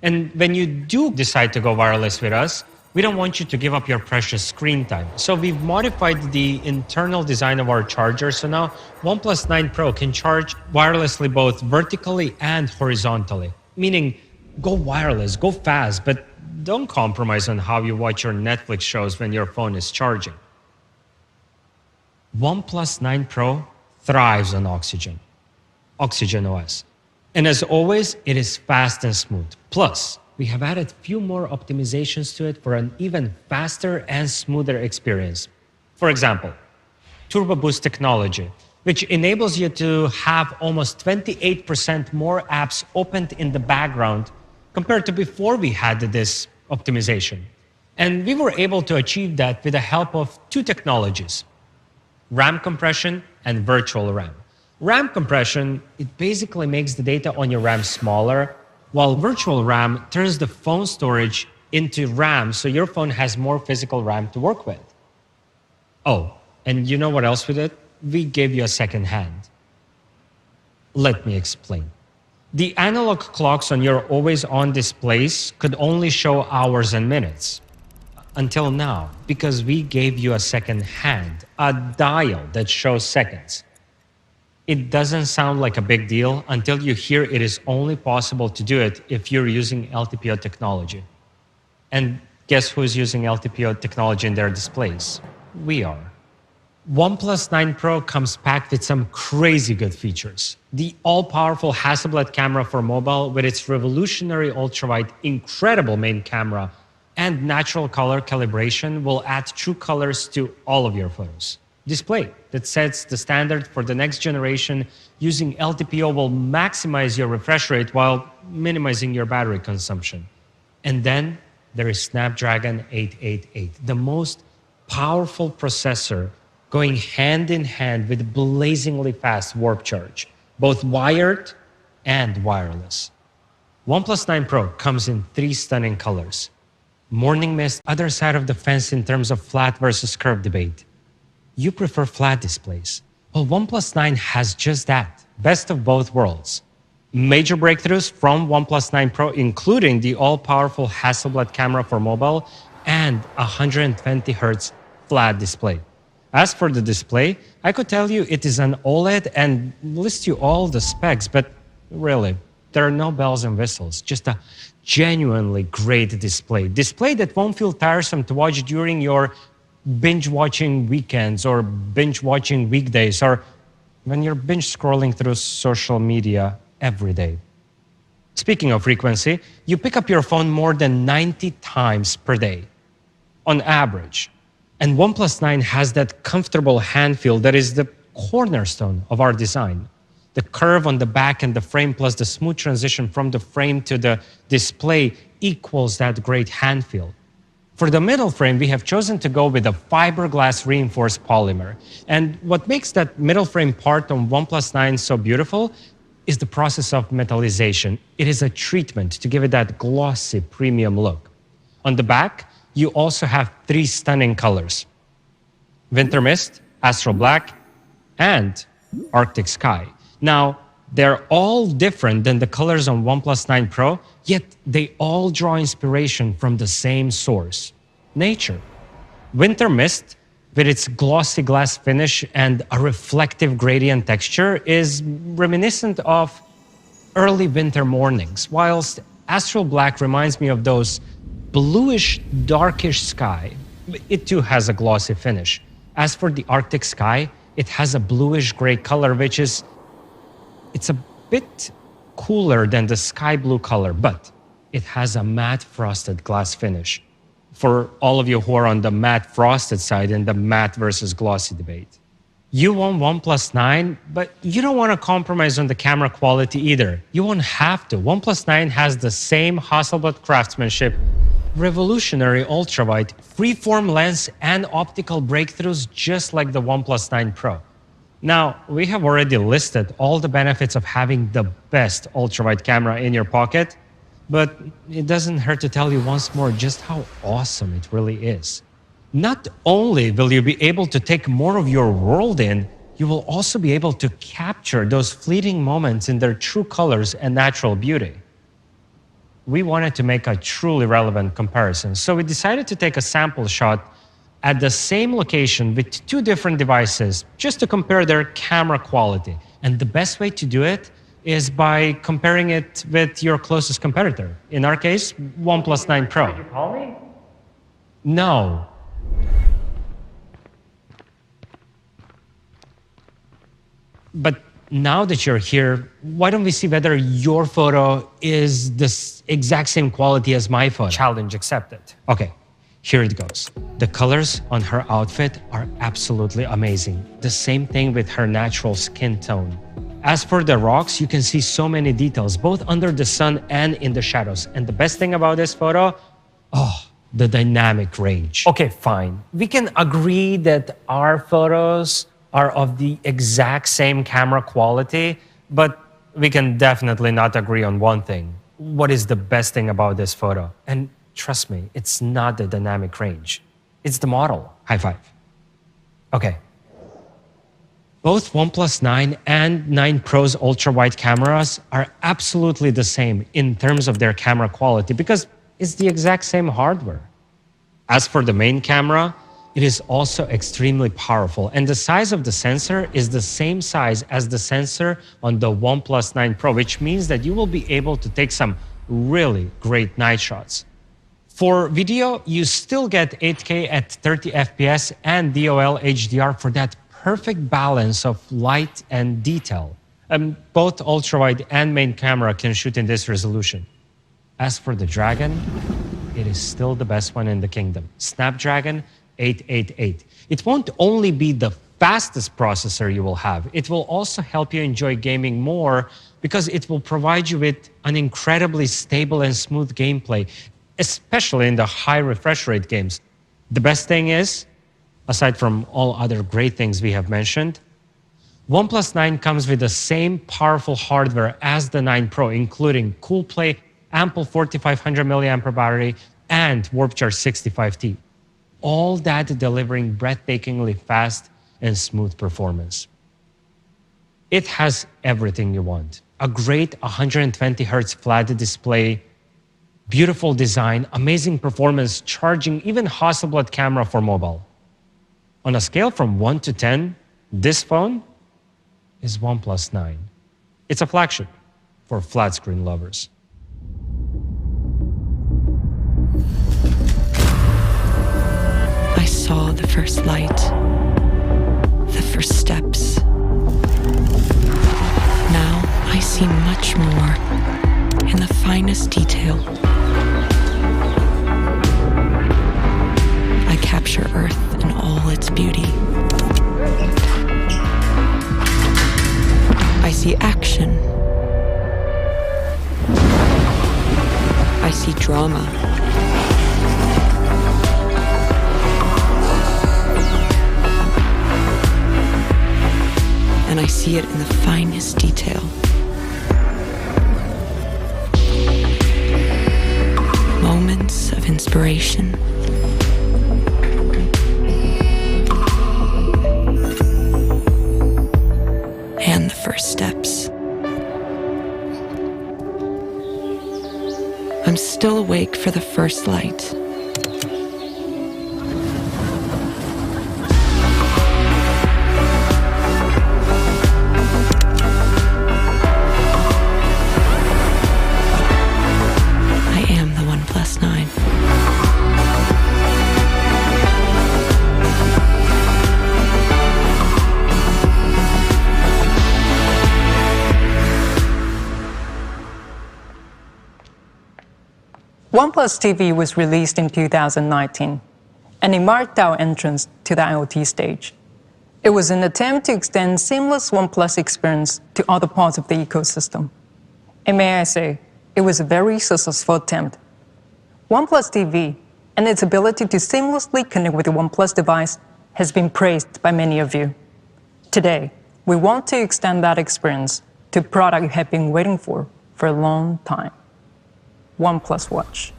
And when you do decide to go wireless with us, we don't want you to give up your precious screen time. So we've modified the internal design of our charger, so now OnePlus 9 Pro can charge wirelessly both vertically and horizontally, meaning go wireless, go fast, but don't compromise on how you watch your Netflix shows when your phone is charging. OnePlus 9 Pro thrives on Oxygen OS. And as always, it is fast and smooth. Plus, we have added a few more optimizations to it for an even faster and smoother experience. For example, Turbo Boost technology, which enables you to have almost 28% more apps opened in the background compared to before we had this optimization. And we were able to achieve that with the help of 2 technologies, RAM compression and virtual RAM. RAM compression, it basically makes the data on your RAM smaller, while virtual RAM turns the phone storage into RAM, so your phone has more physical RAM to work with. Oh, and you know what else we did? We gave you a second hand. Let me explain. The analog clocks on your always-on displays could only show hours and minutes. Until now, because we gave you a second hand, a dial that shows seconds. It doesn't sound like a big deal until you hear it is only possible to do it if you're using LTPO technology. And guess who's using LTPO technology in their displays? We are. OnePlus 9 Pro comes packed with some crazy good features. The all-powerful Hasselblad camera for mobile with its revolutionary ultrawide, incredible main camera, and natural color calibration will add true colors to all of your photos. Display that sets the standard for the next generation using LTPO will maximize your refresh rate while minimizing your battery consumption. And then there is Snapdragon 888, the most powerful processor going hand in hand with blazingly fast Warp Charge, both wired and wireless. OnePlus 9 Pro comes in 3 stunning colors. Morning mist, other side of the fence in terms of flat versus curved debate. You prefer flat displays. Well, OnePlus 9 has just that, best of both worlds. Major breakthroughs from OnePlus 9 Pro, including the all-powerful Hasselblad camera for mobile and 120Hz flat display. As for the display, I could tell you it is an OLED and list you all the specs, but really, there are no bells and whistles, just a genuinely great display. Display that won't feel tiresome to watch during your binge-watching weekends or binge-watching weekdays or when you're binge-scrolling through social media every day. Speaking of frequency, you pick up your phone more than 90 times per day, on average. And OnePlus 9 has that comfortable hand feel that is the cornerstone of our design. The curve on the back and the frame plus the smooth transition from the frame to the display equals that great hand feel. For the middle frame, we have chosen to go with a fiberglass reinforced polymer. And what makes that middle frame part on OnePlus 9 so beautiful is the process of metallization. It is a treatment to give it that glossy premium look. On the back, you also have 3 stunning colors: Winter Mist, Astral Black, and Arctic Sky. Now, they're all different than the colors on OnePlus 9 Pro, yet they all draw inspiration from the same source: nature. Winter Mist, with its glossy glass finish and a reflective gradient texture, is reminiscent of early winter mornings, whilst Astral Black reminds me of those bluish, darkish sky. It too has a glossy finish. As for the Arctic Sky, it has a bluish gray color, which is, it's a bit cooler than the sky blue color, but it has a matte frosted glass finish. For all of you who are on the matte frosted side in the matte versus glossy debate. You want OnePlus 9, but you don't want to compromise on the camera quality either. You won't have to. OnePlus 9 has the same Hasselblad craftsmanship, revolutionary ultrawide, freeform lens, and optical breakthroughs just like the OnePlus 9 Pro. Now, we have already listed all the benefits of having the best ultrawide camera in your pocket, but it doesn't hurt to tell you once more just how awesome it really is. Not only will you be able to take more of your world in, you will also be able to capture those fleeting moments in their true colors and natural beauty. We wanted to make a truly relevant comparison, so we decided to take a sample shot at the same location with 2 different devices just to compare their camera quality. And the best way to do it is by comparing it with your closest competitor. In our case, OnePlus 9 Pro. Did you call me? No. But now that you're here, why don't we see whether your photo is the exact same quality as my photo? Challenge accepted. Okay, here it goes. The colors on her outfit are absolutely amazing. The same thing with her natural skin tone. As for the rocks, you can see so many details, both under the sun and in the shadows. And the best thing about this photo, the dynamic range. Okay, fine. We can agree that our photos are of the exact same camera quality, but we can definitely not agree on one thing. What is the best thing about this photo? And trust me, it's not the dynamic range. It's the model. High five. Okay. Both OnePlus 9 and 9 Pro's ultra-wide cameras are absolutely the same in terms of their camera quality because it's the exact same hardware. As for the main camera, it is also extremely powerful, and the size of the sensor is the same size as the sensor on the OnePlus 9 Pro, which means that you will be able to take some really great night shots. For video, you still get 8K at 30 FPS and DOL HDR for that perfect balance of light and detail. Both ultrawide and main camera can shoot in this resolution. As for the Dragon, it is still the best one in the kingdom. Snapdragon 888. It won't only be the fastest processor you will have, it will also help you enjoy gaming more because it will provide you with an incredibly stable and smooth gameplay, especially in the high refresh rate games. The best thing is, aside from all other great things we have mentioned, OnePlus 9 comes with the same powerful hardware as the 9 Pro, including Cool Play, ample 4500 mAh battery, and Warp Charge 65T. All that delivering breathtakingly fast and smooth performance. It has everything you want. A great 120Hz flat display, beautiful design, amazing performance, charging, even Hasselblad camera for mobile. On a scale from 1 to 10, this phone is OnePlus 9. It's a flagship for flat screen lovers. I saw the first light, the first steps. Now I see much more in the finest detail. I capture Earth in all its beauty. I see action. I see drama. And I see it in the finest detail. Moments of inspiration. And the first steps. I'm still awake for the first light. OnePlus TV was released in 2019, and it marked our entrance to the IoT stage. It was an attempt to extend seamless OnePlus experience to other parts of the ecosystem. And may I say, it was a very successful attempt. OnePlus TV and its ability to seamlessly connect with the OnePlus device has been praised by many of you. Today, we want to extend that experience to a product you have been waiting for a long time. OnePlus Watch.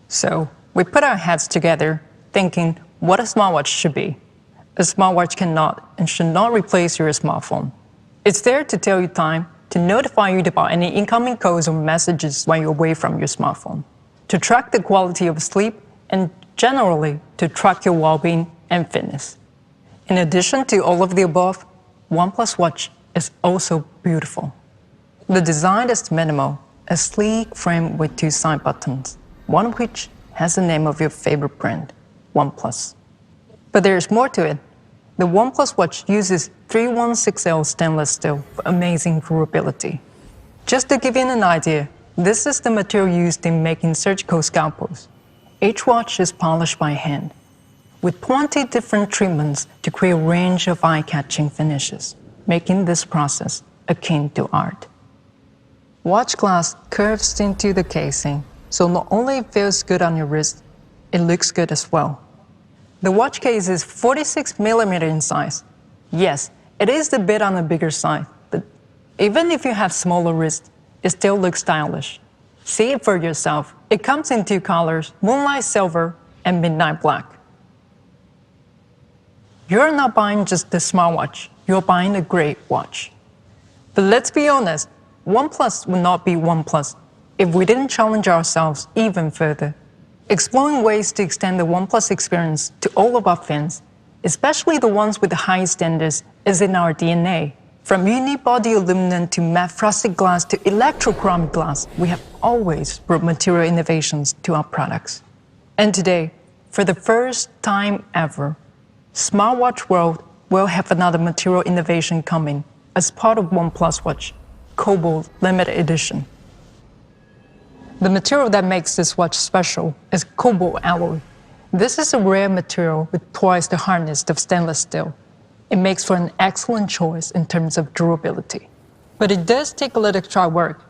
So we put our heads together thinking what a smartwatch should be. A smartwatch cannot and should not replace your smartphone. It's there to tell you time, to notify you about any incoming calls or messages while you're away from your smartphone, to track the quality of sleep, and generally to track your well-being and fitness. In addition to all of the above, OnePlus Watch is also beautiful. The design is minimal, a sleek frame with two side buttons, one of which has the name of your favorite brand, OnePlus. But there's more to it. The OnePlus Watch uses 316L stainless steel for amazing durability. Just to give you an idea, this is the material used in making surgical scalpels. Each watch is polished by hand, with 20 different treatments to create a range of eye-catching finishes, making this process akin to art. Watch glass curves into the casing, so not only it feels good on your wrist, it looks good as well. The watch case is 46mm in size. Yes, it is a bit on the bigger side, but even if you have smaller wrists, it still looks stylish. See it for yourself. It comes in two colors, Moonlight Silver and Midnight Black. You're not buying just a smartwatch, you're buying a great watch. But let's be honest, OnePlus would not be OnePlus if we didn't challenge ourselves even further. Exploring ways to extend the OnePlus experience to all of our fans, especially the ones with the highest standards, is in our DNA. From unibody aluminum to matte frosted glass to electrochromic glass, we have always brought material innovations to our products. And today, for the first time ever, Smartwatch World will have another material innovation coming as part of OnePlus Watch, Cobalt Limited Edition. The material that makes this watch special is cobalt alloy. This is a rare material with twice the hardness of stainless steel. It makes for an excellent choice in terms of durability. But it does take a little extra work,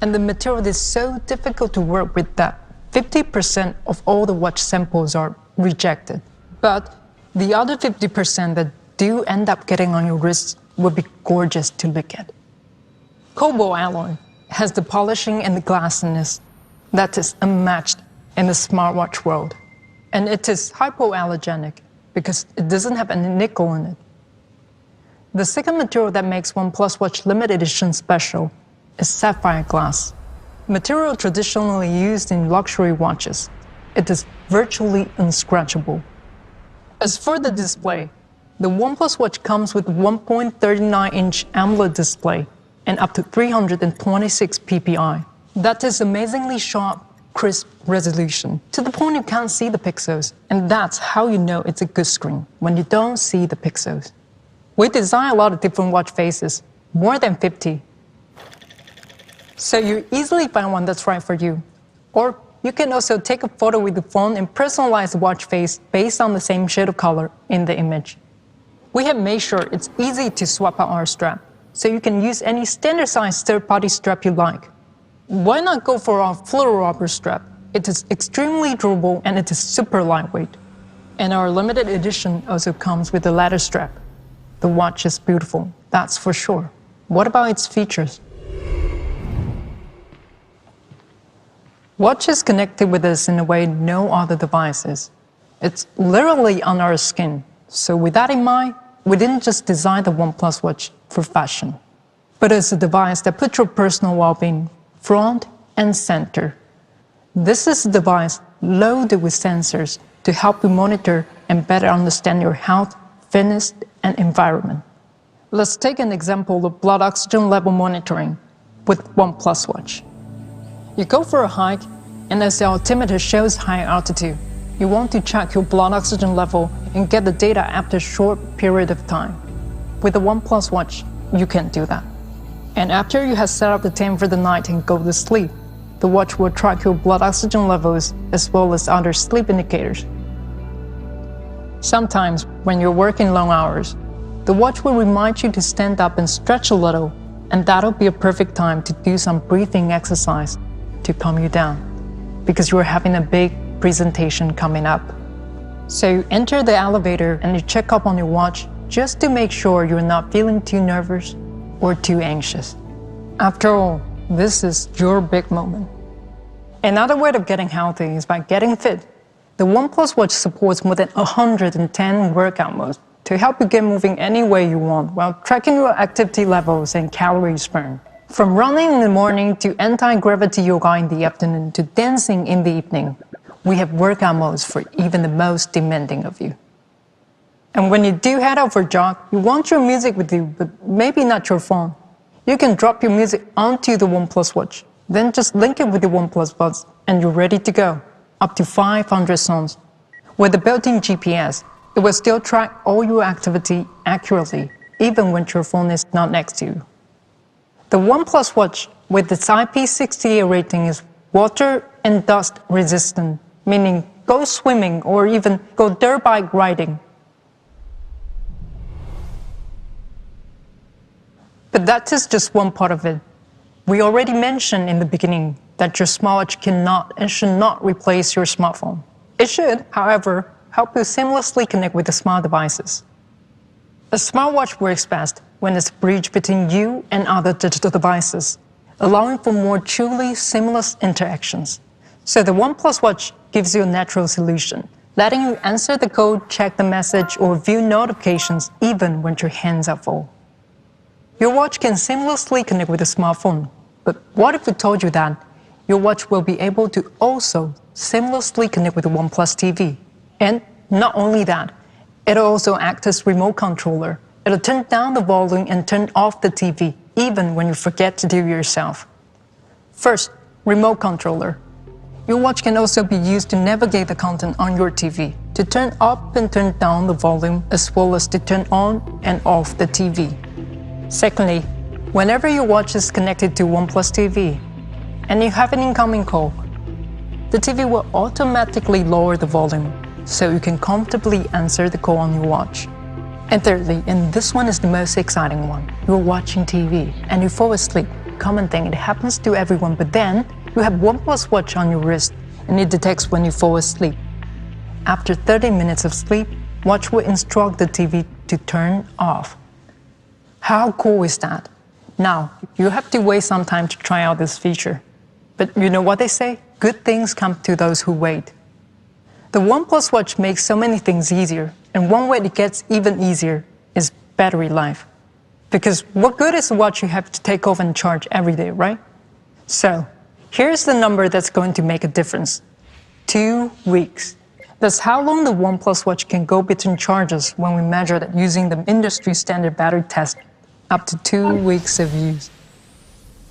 and the material is so difficult to work with that 50% of all the watch samples are rejected. But the other 50% that do end up getting on your wrist will be gorgeous to look at. Cobalt alloy has the polishing and the glassiness that is unmatched in the smartwatch world. And it is hypoallergenic because it doesn't have any nickel in it. The second material that makes OnePlus Watch limited edition special is sapphire glass, material traditionally used in luxury watches. It is virtually unscratchable. As for the display, the OnePlus Watch comes with 1.39-inch AMOLED display and up to 326 ppi. That is amazingly sharp, crisp resolution, to the point you can't see the pixels. And that's how you know it's a good screen, when you don't see the pixels. We design a lot of different watch faces, more than 50. So you easily find one that's right for you. Or you can also take a photo with the phone and personalize the watch face based on the same shade of color in the image. We have made sure it's easy to swap out our strap, so you can use any standard-sized third-party strap you like. Why not go for our fluororubber strap? It is extremely durable and it is super lightweight. And our limited edition also comes with a leather strap. The watch is beautiful, that's for sure. What about its features? Watch is connected with us in a way no other device is. It's literally on our skin. So with that in mind, we didn't just design the OnePlus Watch for fashion, but as a device that puts your personal well-being front and center. This is a device loaded with sensors to help you monitor and better understand your health, fitness, and environment. Let's take an example of blood oxygen level monitoring with OnePlus Watch. You go for a hike, and as the altimeter shows high altitude, you want to check your blood oxygen level and get the data after a short period of time. With the OnePlus Watch, you can do that. And after you have set up the time for the night and go to sleep, the watch will track your blood oxygen levels as well as other sleep indicators. Sometimes, when you're working long hours, the watch will remind you to stand up and stretch a little, and that'll be a perfect time to do some breathing exercise to calm you down, because you're having a big presentation coming up. So you enter the elevator and you check up on your watch just to make sure you're not feeling too nervous or too anxious. After all, this is your big moment. Another way of getting healthy is by getting fit. The OnePlus Watch supports more than 110 workout modes to help you get moving any way you want while tracking your activity levels and calories burned. From running in the morning to anti-gravity yoga in the afternoon to dancing in the evening, we have workout modes for even the most demanding of you. And when you do head out for a jog, you want your music with you, but maybe not your phone. You can drop your music onto the OnePlus Watch, then just link it with the OnePlus Buds, and you're ready to go. Up to 500 songs. With the built-in GPS, it will still track all your activity accurately, even when your phone is not next to you. The OnePlus Watch, with its IP68 rating, is water and dust resistant, meaning go swimming or even go dirt bike riding. But that is just one part of it. We already mentioned in the beginning that your smartwatch cannot and should not replace your smartphone. It should, however, help you seamlessly connect with the smart devices. A smartwatch works best when it's a bridge between you and other digital devices, allowing for more truly seamless interactions. So the OnePlus Watch gives you a natural solution, letting you answer the call, check the message, or view notifications even when your hands are full. Your watch can seamlessly connect with a smartphone, but what if we told you that your watch will be able to also seamlessly connect with the OnePlus TV? And not only that, it'll also act as remote controller. It'll turn down the volume and turn off the TV, even when you forget to do it yourself. First, remote controller. Your watch can also be used to navigate the content on your TV, to turn up and turn down the volume, as well as to turn on and off the TV. Secondly, whenever your watch is connected to OnePlus TV and you have an incoming call, the TV will automatically lower the volume so you can comfortably answer the call on your watch. And thirdly, and this one is the most exciting one, you're watching TV and you fall asleep. Common thing, it happens to everyone, but then you have OnePlus Watch on your wrist and it detects when you fall asleep. After 30 minutes of sleep, watch will instruct the TV to turn off. How cool is that? Now, you have to wait some time to try out this feature. But you know what they say? Good things come to those who wait. The OnePlus Watch makes so many things easier, and one way it gets even easier is battery life. Because what good is a watch you have to take off and charge every day, right? So, here's the number that's going to make a difference. 2 weeks. That's how long the OnePlus Watch can go between charges when we measure that using the industry standard battery test, up to 2 weeks of use.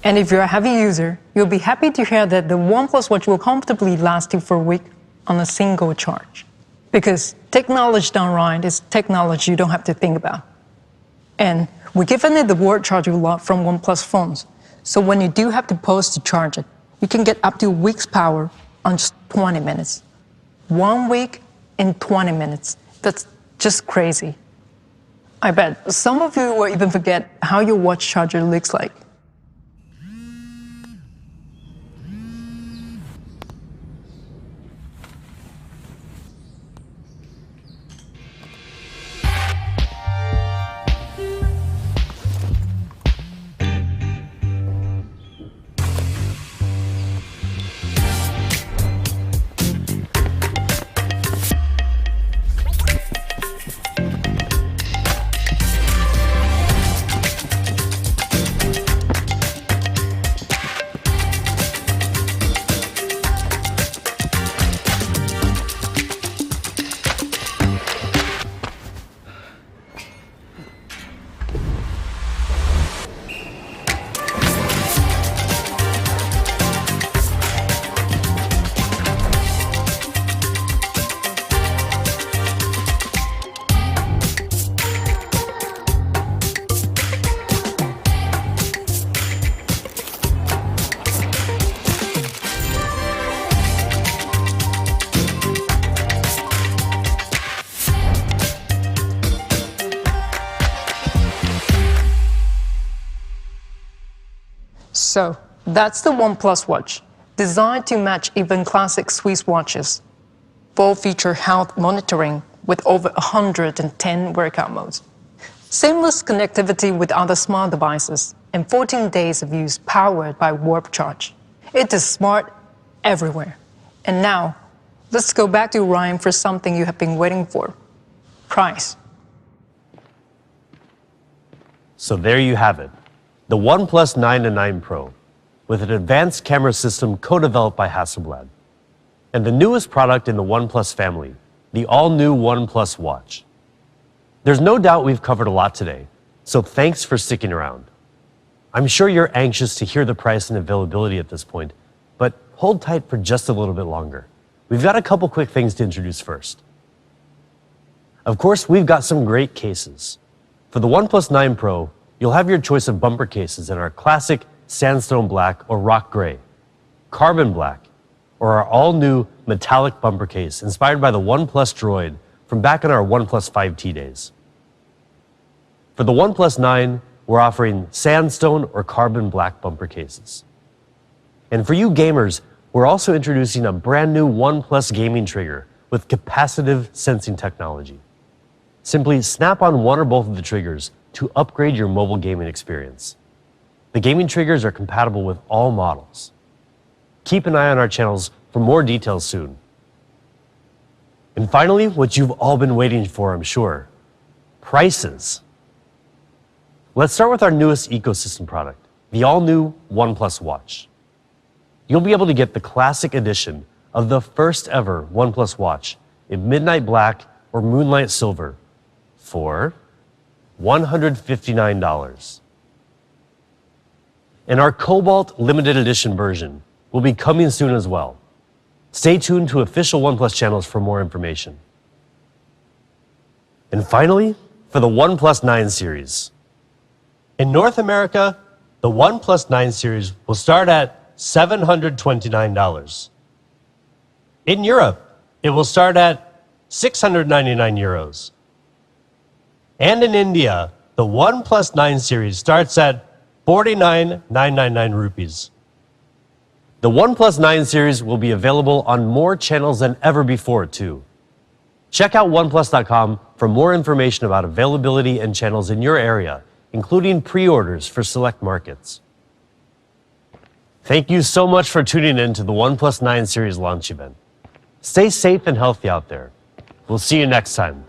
And if you're a heavy user, you'll be happy to hear that the OnePlus Watch will comfortably last you for a week on a single charge. Because technology done right is technology you don't have to think about. And we're giving it the word charger lot from OnePlus phones. So when you do have to pause to charge it, you can get up to a week's power on just 20 minutes. 1 week in 20 minutes. That's just crazy. I bet some of you will even forget how your watch charger looks like. So, that's the OnePlus Watch, designed to match even classic Swiss watches. Full-feature health monitoring with over 110 workout modes. Seamless connectivity with other smart devices, and 14 days of use powered by Warp Charge. It is smart everywhere. And now, let's go back to Ryan for something you have been waiting for. Price. So there you have it. The OnePlus 9 and 9 Pro, with an advanced camera system co-developed by Hasselblad. And the newest product in the OnePlus family, the all-new OnePlus Watch. There's no doubt we've covered a lot today, so thanks for sticking around. I'm sure you're anxious to hear the price and availability at this point, but hold tight for just a little bit longer. We've got a couple quick things to introduce first. Of course, we've got some great cases. For the OnePlus 9 Pro, you'll have your choice of bumper cases in our classic sandstone black or rock gray, carbon black, or our all-new metallic bumper case inspired by the OnePlus Droid from back in our OnePlus 5T days. For the OnePlus 9, we're offering sandstone or carbon black bumper cases. And for you gamers, we're also introducing a brand new OnePlus gaming trigger with capacitive sensing technology. Simply snap on one or both of the triggers to upgrade your mobile gaming experience. The gaming triggers are compatible with all models. Keep an eye on our channels for more details soon. And finally, what you've all been waiting for, I'm sure, prices. Let's start with our newest ecosystem product, the all-new OnePlus Watch. You'll be able to get the classic edition of the first ever OnePlus Watch in midnight black or moonlight silver for $159. And our Cobalt limited edition version will be coming soon as well. Stay tuned to official OnePlus channels for more information. And finally, for the OnePlus 9 series. In North America, the OnePlus 9 series will start at $729. In Europe, it will start at 699 euros. And in India, the OnePlus 9 series starts at 49,999 rupees. The OnePlus 9 series will be available on more channels than ever before, too. Check out OnePlus.com for more information about availability and channels in your area, including pre-orders for select markets. Thank you so much for tuning in to the OnePlus 9 series launch event. Stay safe and healthy out there. We'll see you next time.